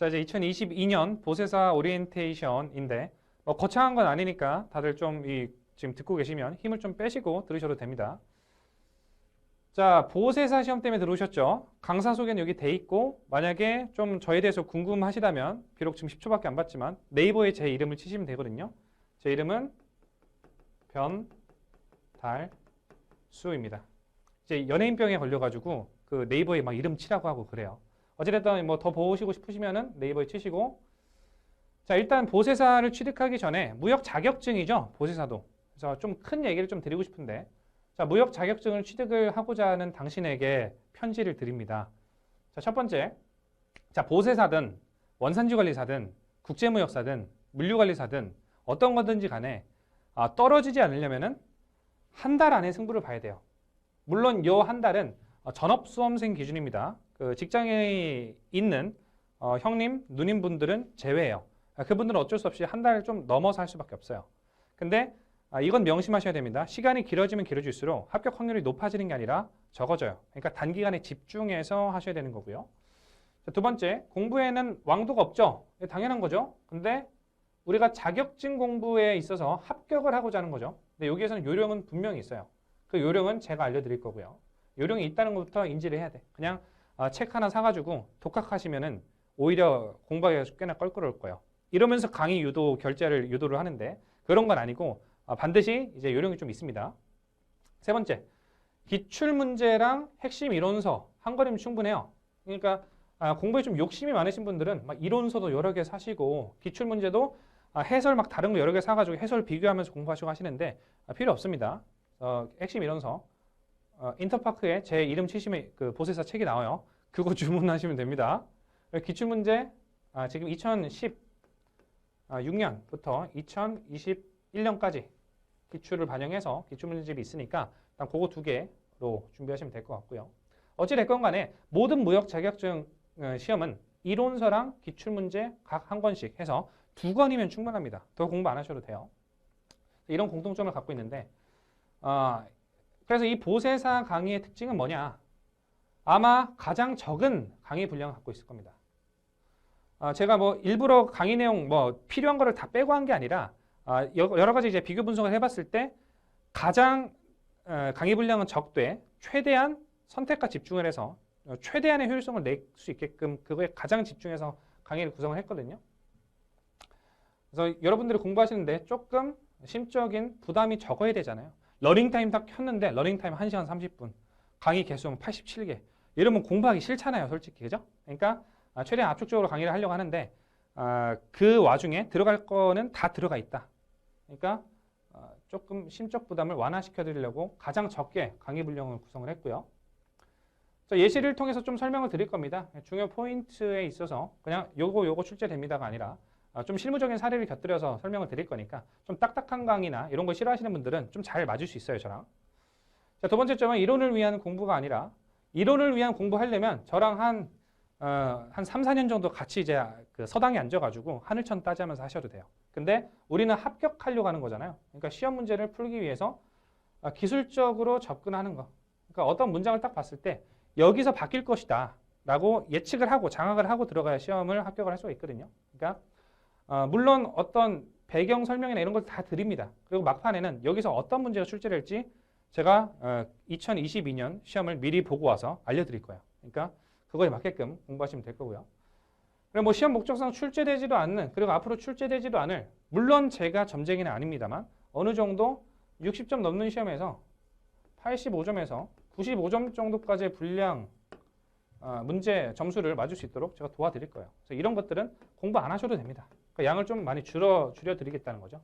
자, 이제 2022년 보세사 오리엔테이션인데 뭐 거창한 건 아니니까 다들 좀 지금 듣고 계시면 힘을 좀 빼시고 들으셔도 됩니다. 자, 보세사 시험 때문에 들어오셨죠? 강사 소개는 여기 돼 있고 만약에 좀 저에 대해서 궁금하시다면 비록 지금 10초밖에 안 봤지만 네이버에 제 이름을 치시면 되거든요. 제 이름은 변달수입니다. 이제 연예인병에 걸려가지고 그 네이버에 막 이름 치라고 하고 그래요. 어찌됐든 뭐 더 보시고 싶으시면은 네이버에 치시고. 자, 일단 보세사를 취득하기 전에 무역 자격증이죠, 보세사도. 그래서 좀 큰 얘기를 좀 드리고 싶은데, 자, 무역 자격증을 취득을 하고자 하는 당신에게 편지를 드립니다. 자, 첫 번째, 자, 보세사든 원산지관리사든 국제무역사든 물류관리사든 어떤 거든지 간에 떨어지지 않으려면은 한 달 안에 승부를 봐야 돼요. 물론 요 한 달은 전업수험생 기준입니다. 그 직장에 있는 형님, 누님 분들은 제외예요. 그분들은 어쩔 수 없이 한 달 좀 넘어서 할 수밖에 없어요. 근데 이건 명심하셔야 됩니다. 시간이 길어지면 길어질수록 합격 확률이 높아지는 게 아니라 적어져요. 그러니까 단기간에 집중해서 하셔야 되는 거고요. 자, 두 번째, 공부에는 왕도가 없죠. 당연한 거죠. 근데 우리가 자격증 공부에 있어서 합격을 하고자 하는 거죠. 근데 여기에서는 요령은 분명히 있어요. 그 요령은 제가 알려드릴 거고요. 요령이 있다는 것부터 인지를 해야 돼. 그냥 책 하나 사가지고 독학하시면은 오히려 공부하기가 꽤나 껄끄러울 거예요. 이러면서 강의 유도, 결제를 유도를 하는데 그런 건 아니고 반드시 이제 요령이 좀 있습니다. 세 번째, 기출문제랑 핵심 이론서 한 거리면 충분해요. 그러니까 공부에 좀 욕심이 많으신 분들은 막 이론서도 여러 개 사시고 기출문제도 해설 막 다른 거 여러 개 사가지고 해설 비교하면서 공부하시고 하시는데 필요 없습니다. 핵심 이론서 인터파크에 제 이름 치시면 그 보세사 책이 나와요. 그거 주문하시면 됩니다. 기출문제 지금 2016년부터 2021년까지 기출을 반영해서 기출문제집이 있으니까 일단 그거 두 개로 준비하시면 될 것 같고요. 어찌됐건 간에 모든 무역 자격증 시험은 이론서랑 기출문제 각 한 권씩 해서 2권이면 충분합니다. 더 공부 안 하셔도 돼요. 이런 공통점을 갖고 있는데 그래서 이 보세사 강의의 특징은 뭐냐? 아마 가장 적은 강의 분량을 갖고 있을 겁니다. 제가 뭐 일부러 강의 내용 뭐 필요한 거를 다 빼고 한 게 아니라 여러 가지 이제 비교 분석을 해봤을 때 가장 강의 분량은 적되 최대한 선택과 집중을 해서 최대한의 효율성을 낼 수 있게끔 그거에 가장 집중해서 강의를 구성을 했거든요. 그래서 여러분들이 공부하시는데 조금 심적인 부담이 적어야 되잖아요. 러닝타임 딱 켰는데 러닝타임 1시간 30분, 강의 개수는 87개. 이러면 공부하기 싫잖아요, 솔직히. 그죠? 그러니까 최대한 압축적으로 강의를 하려고 하는데 그 와중에 들어갈 거는 다 들어가 있다. 그러니까 조금 심적 부담을 완화시켜 드리려고 가장 적게 강의 분량을 구성을 했고요. 자, 예시를 통해서 좀 설명을 드릴 겁니다. 중요 포인트에 있어서 그냥 요거 출제됩니다가 아니라 좀 실무적인 사례를 곁들여서 설명을 드릴 거니까 좀 딱딱한 강의나 이런 거 싫어하시는 분들은 좀 잘 맞을 수 있어요, 저랑. 자, 두 번째 점은 이론을 위한 공부가 아니라 이론을 위한 공부하려면 저랑 한 3, 4년 정도 같이 이제 그 서당에 앉아가지고 하늘천 따지면서 하셔도 돼요. 근데 우리는 합격하려고 하는 거잖아요. 그러니까 시험 문제를 풀기 위해서 기술적으로 접근하는 거. 그러니까 어떤 문장을 딱 봤을 때 여기서 바뀔 것이다 라고 예측을 하고 장악을 하고 들어가야 시험을 합격을 할 수가 있거든요. 그러니까 물론 어떤 배경 설명이나 이런 걸 다 드립니다. 그리고 막판에는 여기서 어떤 문제가 출제될지 제가 2022년 시험을 미리 보고 와서 알려드릴 거예요. 그러니까 그거에 맞게끔 공부하시면 될 거고요. 그리고 뭐 시험 목적상 출제되지도 않는, 그리고 앞으로 출제되지도 않을, 물론 제가 점쟁이는 아닙니다만 어느 정도 60점 넘는 시험에서 85점에서 95점 정도까지의 분량 문제 점수를 맞을 수 있도록 제가 도와드릴 거예요. 그래서 이런 것들은 공부 안 하셔도 됩니다. 그러니까 양을 좀 많이 줄여드리겠다는 거죠.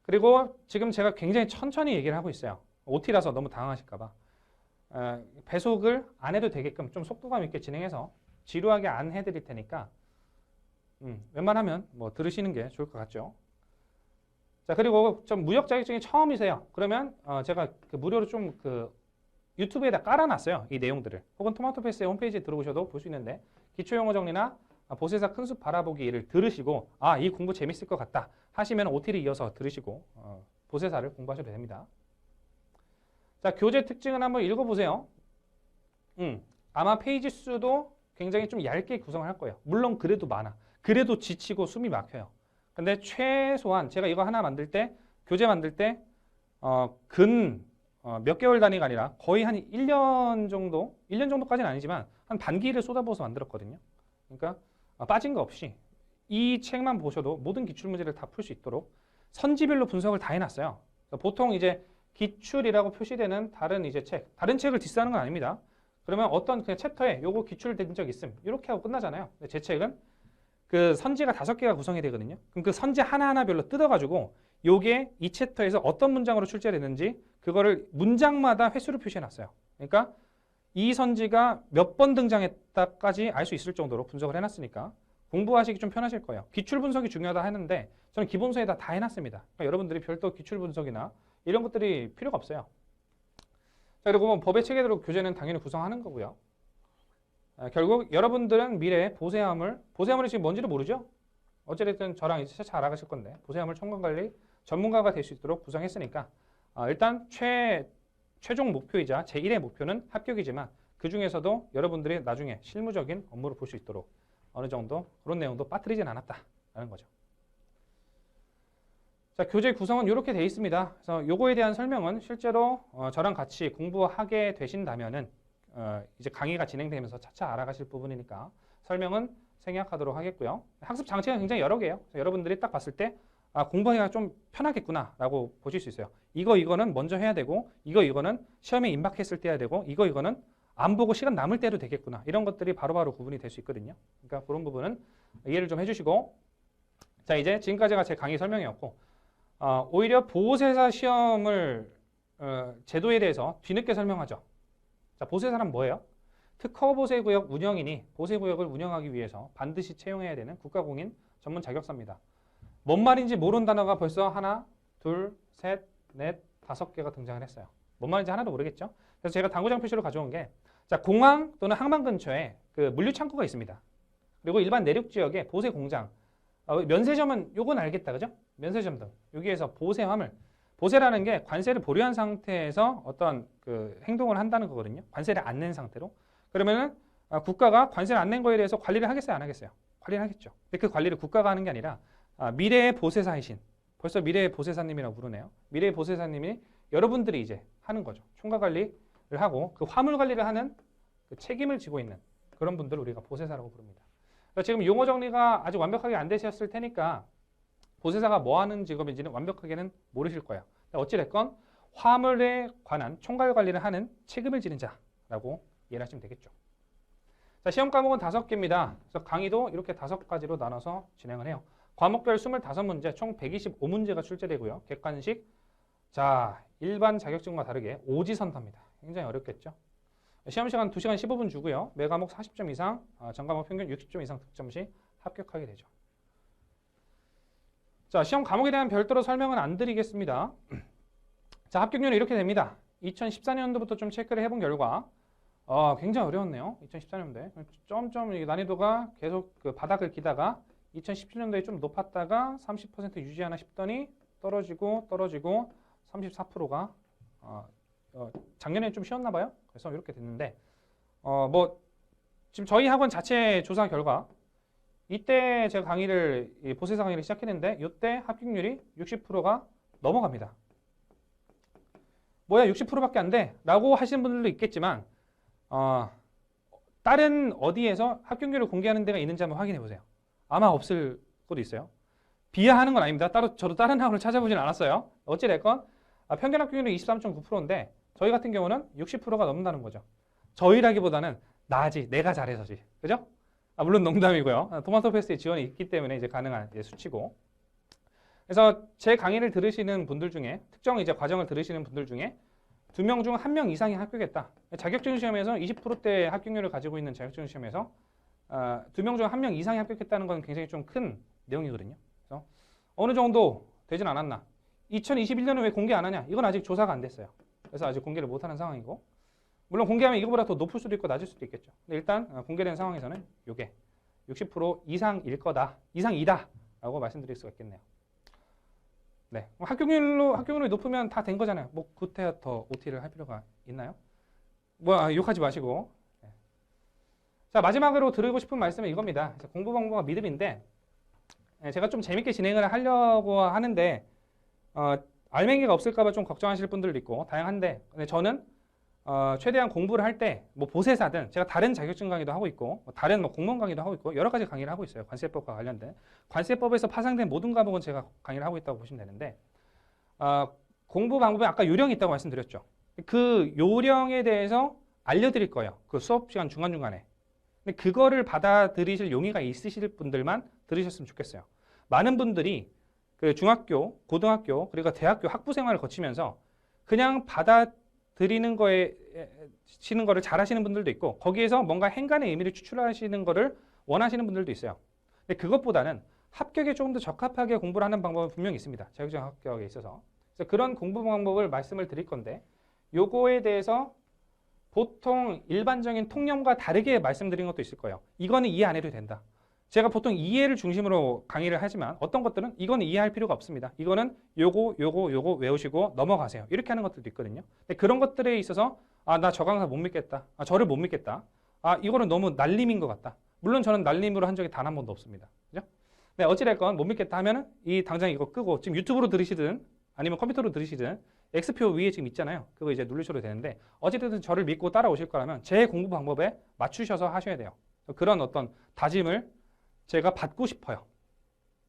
그리고 지금 제가 굉장히 천천히 얘기를 하고 있어요. OT라서 너무 당황하실까 봐. 배속을 안 해도 되게끔 좀 속도감 있게 진행해서 지루하게 안 해드릴 테니까 웬만하면 뭐 들으시는 게 좋을 것 같죠. 자, 그리고 좀 무역 자격증이 처음이세요. 그러면 제가 그 무료로 좀 그 유튜브에다 깔아놨어요. 이 내용들을. 혹은 토마토패스의 홈페이지에 들어오셔도 볼 수 있는데 기초용어 정리나 보세사 큰 숲 바라보기를 들으시고 이 공부 재밌을 것 같다 하시면 OT를 이어서 들으시고 보세사를 공부하셔도 됩니다. 자, 교재 특징을 한번 읽어보세요. 아마 페이지 수도 굉장히 좀 얇게 구성을 할 거예요. 물론 그래도 많아. 그래도 지치고 숨이 막혀요. 근데 최소한 제가 이거 하나 만들 때, 교재 만들 때, 몇 개월 단위가 아니라 거의 한 1년 정도, 1년 정도까지는 아니지만 한 반기를 쏟아부어서 만들었거든요. 그러니까 빠진 거 없이 이 책만 보셔도 모든 기출문제를 다 풀 수 있도록 선지별로 분석을 다 해놨어요. 보통 이제 기출이라고 표시되는 다른 이제 다른 책을 디스하는 건 아닙니다. 그러면 어떤 그냥 챕터에 요거 기출 된 적 있음 이렇게 하고 끝나잖아요. 근데 제 책은 그 선지가 5개가 구성이 되거든요. 그럼 그 선지 하나하나별로 뜯어가지고 요게 이 챕터에서 어떤 문장으로 출제됐는지 그거를 문장마다 횟수를 표시해놨어요. 그러니까 이 선지가 몇 번 등장했다까지 알 수 있을 정도로 분석을 해놨으니까 공부하시기 좀 편하실 거예요. 기출 분석이 중요하다 하는데 저는 기본서에다 다 해놨습니다. 그러니까 여러분들이 별도 기출 분석이나 이런 것들이 필요가 없어요. 자, 그리고 뭐 법의 체계대로 교재는 당연히 구성하는 거고요. 결국 여러분들은 미래에 보세화물이 지금 뭔지를 모르죠? 어찌됐든 저랑 이제 차차 알아가실 건데 보세화물 총괄관리 전문가가 될 수 있도록 구성했으니까 일단 최종 목표이자 제1의 목표는 합격이지만 그 중에서도 여러분들이 나중에 실무적인 업무를 볼 수 있도록 어느 정도 그런 내용도 빠뜨리진 않았다라는 거죠. 자, 교재 구성은 이렇게 되어 있습니다. 그래서 요거에 대한 설명은 실제로 저랑 같이 공부하게 되신다면은 이제 강의가 진행되면서 차차 알아가실 부분이니까 설명은 생략하도록 하겠고요. 학습 장치가 굉장히 여러 개예요. 여러분들이 딱 봤을 때 공부하기가 좀 편하겠구나라고 보실 수 있어요. 이거는 먼저 해야 되고 이거는 시험에 임박했을 때 해야 되고 이거는 안 보고 시간 남을 때도 되겠구나. 이런 것들이 바로바로 구분이 될 수 있거든요. 그러니까 그런 부분은 이해를 좀 해주시고 자, 이제 지금까지가 제 강의 설명이었고 오히려 보호세사 시험을 제도에 대해서 뒤늦게 설명하죠. 자, 보세사란 뭐예요? 특허보세구역 운영인이 보세구역을 운영하기 위해서 반드시 채용해야 되는 국가공인 전문 자격사입니다. 뭔 말인지 모르는 단어가 벌써 하나, 둘, 셋, 넷, 5개가 등장을 했어요. 뭔 말인지 하나도 모르겠죠? 그래서 제가 당구장 표시로 가져온 게 자, 공항 또는 항만 근처에 그 물류 창고가 있습니다. 그리고 일반 내륙 지역에 보세 공장, 면세점은 요건 알겠다, 그죠? 면세점 등 여기에서 보세 화물, 보세라는 게 관세를 보류한 상태에서 어떤 그 행동을 한다는 거거든요. 관세를 안 낸 상태로. 그러면은 국가가 관세를 안 낸 거에 대해서 관리를 하겠어요, 안 하겠어요? 관리를 하겠죠. 근데 그 관리를 국가가 하는 게 아니라 미래의 보세사이신, 벌써 미래의 보세사님이라고 부르네요. 미래의 보세사님이 여러분들이 이제 하는 거죠. 총괄 관리를 하고 그 화물 관리를 하는 그 책임을 지고 있는 그런 분들을 우리가 보세사라고 부릅니다. 지금 용어 정리가 아직 완벽하게 안 되셨을 테니까 보세사가 뭐 하는 직업인지는 완벽하게는 모르실 거예요. 어찌됐건 화물에 관한 총괄 관리를 하는 책임을 지는 자라고 이해를 하시면 되겠죠. 자, 시험 과목은 5개입니다. 그래서 강의도 이렇게 5가지로 나눠서 진행을 해요. 과목별 25문제, 총 125문제가 출제되고요. 객관식, 자, 일반 자격증과 다르게 오지선답니다. 굉장히 어렵겠죠. 시험 시간 2시간 15분 주고요. 매 과목 40점 이상, 전 과목 평균 60점 이상 득점 시 합격하게 되죠. 자, 시험 과목에 대한 별도로 설명은 안 드리겠습니다. 자, 합격률은 이렇게 됩니다. 2014년도부터 좀 체크를 해본 결과 굉장히 어려웠네요. 2014년도에 점점 난이도가 계속 그 바닥을 기다가 2017년도에 좀 높았다가 30% 유지하나 싶더니 떨어지고 34%가 작년에 좀 쉬었나 봐요. 그래서 이렇게 됐는데 뭐 지금 저희 학원 자체 조사 결과 이때 제가 보세사 강의를 시작했는데 이때 합격률이 60%가 넘어갑니다. 뭐야 60%밖에 안 돼? 라고 하시는 분들도 있겠지만 다른 어디에서 합격률을 공개하는 데가 있는지 한번 확인해 보세요. 아마 없을 것도 있어요. 비하하는 건 아닙니다. 저도 다른 학원을 찾아보진 않았어요. 어찌됐건 평균 합격률이 23.9%인데 저희 같은 경우는 60%가 넘는다는 거죠. 저희라기보다는 나지, 내가 잘해서지. 그죠? 물론 농담이고요. 토마토 페스트에 지원이 있기 때문에 이제 가능한 수치고. 그래서 제 강의를 들으시는 분들 중에 특정 이제 과정을 들으시는 분들 중에 2명 중 1명 이상이 합격했다. 자격증 시험에서 20%대 합격률을 가지고 있는 자격증 시험에서 2명 중 1명 이상이 합격했다는 건 굉장히 좀 큰 내용이거든요. 그래서 어느 정도 되진 않았나. 2021년은 왜 공개 안 하냐? 이건 아직 조사가 안 됐어요. 그래서 아직 공개를 못하는 상황이고 물론 공개하면 이거보다 더 높을 수도 있고 낮을 수도 있겠죠. 근데 일단 공개된 상황에서는 이게 60% 이상일 거다, 이상이다 라고 말씀드릴 수가 있겠네요. 네, 합격률이 높으면 다 된 거잖아요. 뭐 그때 더 OT를 할 필요가 있나요? 뭐 욕하지 마시고. 네. 자, 마지막으로 드리고 싶은 말씀은 이겁니다. 공부 방법과 믿음인데 제가 좀 재밌게 진행을 하려고 하는데 알맹이가 없을까 봐 좀 걱정하실 분들도 있고 다양한데 근데 저는 최대한 공부를 할 때 뭐 보세사든 제가 다른 자격증 강의도 하고 있고 다른 뭐 공무원 강의도 하고 있고 여러 가지 강의를 하고 있어요. 관세법과 관련된 관세법에서 파생된 모든 과목은 제가 강의를 하고 있다고 보시면 되는데 공부 방법에 아까 요령이 있다고 말씀드렸죠. 그 요령에 대해서 알려드릴 거예요. 그 수업 시간 중간중간에. 근데 그거를 받아들이실 용의가 있으실 분들만 들으셨으면 좋겠어요. 많은 분들이 그 중학교, 고등학교, 그리고 대학교 학부 생활을 거치면서 그냥 받아들이는 거에 치는 거를 잘 하시는 분들도 있고 거기에서 뭔가 행간의 의미를 추출하시는 거를 원하시는 분들도 있어요. 근데 그것보다는 합격에 조금 더 적합하게 공부를 하는 방법은 분명히 있습니다. 자격증 합격에 있어서. 그래서 그런 공부 방법을 말씀을 드릴 건데 요거에 대해서 보통 일반적인 통념과 다르게 말씀드린 것도 있을 거예요. 이거는 이해 안 해도 된다. 제가 보통 이해를 중심으로 강의를 하지만 어떤 것들은 이거는 이해할 필요가 없습니다. 이거는 요거 외우시고 넘어가세요. 이렇게 하는 것들도 있거든요. 근데 그런 것들에 있어서 나 저 강사 못 믿겠다. 저를 못 믿겠다. 이거는 너무 날림인 것 같다. 물론 저는 날림으로 한 적이 단 한 번도 없습니다. 그죠? 네, 어찌됐건 못 믿겠다 하면은 당장 이거 끄고 지금 유튜브로 들으시든 아니면 컴퓨터로 들으시든 X표 위에 지금 있잖아요. 그거 이제 누르셔도 되는데 어쨌든 저를 믿고 따라오실 거라면 제 공부 방법에 맞추셔서 하셔야 돼요. 그런 어떤 다짐을 제가 받고 싶어요.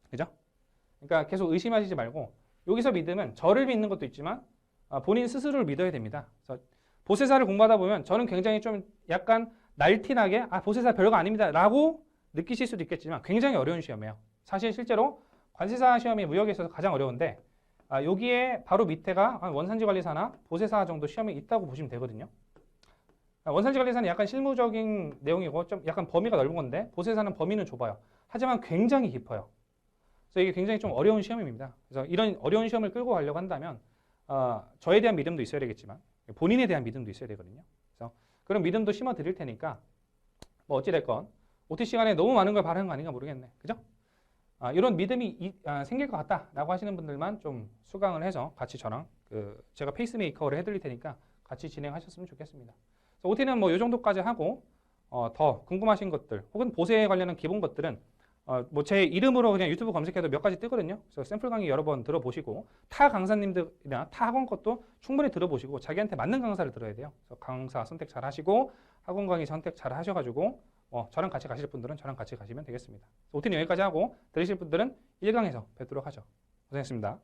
그죠? 그러니까 계속 의심하시지 말고 여기서 믿음은 저를 믿는 것도 있지만 본인 스스로를 믿어야 됩니다. 그래서 보세사를 공부하다 보면 저는 굉장히 좀 약간 날티나게 보세사 별거 아닙니다 라고 느끼실 수도 있겠지만 굉장히 어려운 시험이에요. 사실 실제로 관세사 시험이 무역에 있어서 가장 어려운데 여기에 바로 밑에가 원산지관리사나 보세사 정도 시험이 있다고 보시면 되거든요. 원산지관리사는 약간 실무적인 내용이고 좀 약간 범위가 넓은 건데 보세사는 범위는 좁아요. 하지만 굉장히 깊어요. 그래서 이게 굉장히 좀 어려운 시험입니다. 그래서 이런 어려운 시험을 끌고 가려고 한다면 저에 대한 믿음도 있어야 되겠지만 본인에 대한 믿음도 있어야 되거든요. 그래서 그런 믿음도 심어 드릴 테니까 뭐 어찌됐건 OT 시간에 너무 많은 걸 바라는 거 아닌가 모르겠네. 그죠? 이런 믿음이 생길 것 같다라고 하시는 분들만 좀 수강을 해서 같이 저랑 제가 페이스메이커를 해드릴 테니까 같이 진행하셨으면 좋겠습니다. OT는 뭐 이 정도까지 하고 더 궁금하신 것들 혹은 보세에 관련한 기본 것들은 뭐 제 이름으로 그냥 유튜브 검색해도 몇 가지 뜨거든요. 그래서 샘플 강의 여러 번 들어보시고 타 강사님들이나 타 학원 것도 충분히 들어보시고 자기한테 맞는 강사를 들어야 돼요. 그래서 강사 선택 잘 하시고 학원 강의 선택 잘 하셔가지고 저랑 같이 가실 분들은 저랑 같이 가시면 되겠습니다. OT는 여기까지 하고 들으실 분들은 1강에서 뵙도록 하죠. 고생했습니다.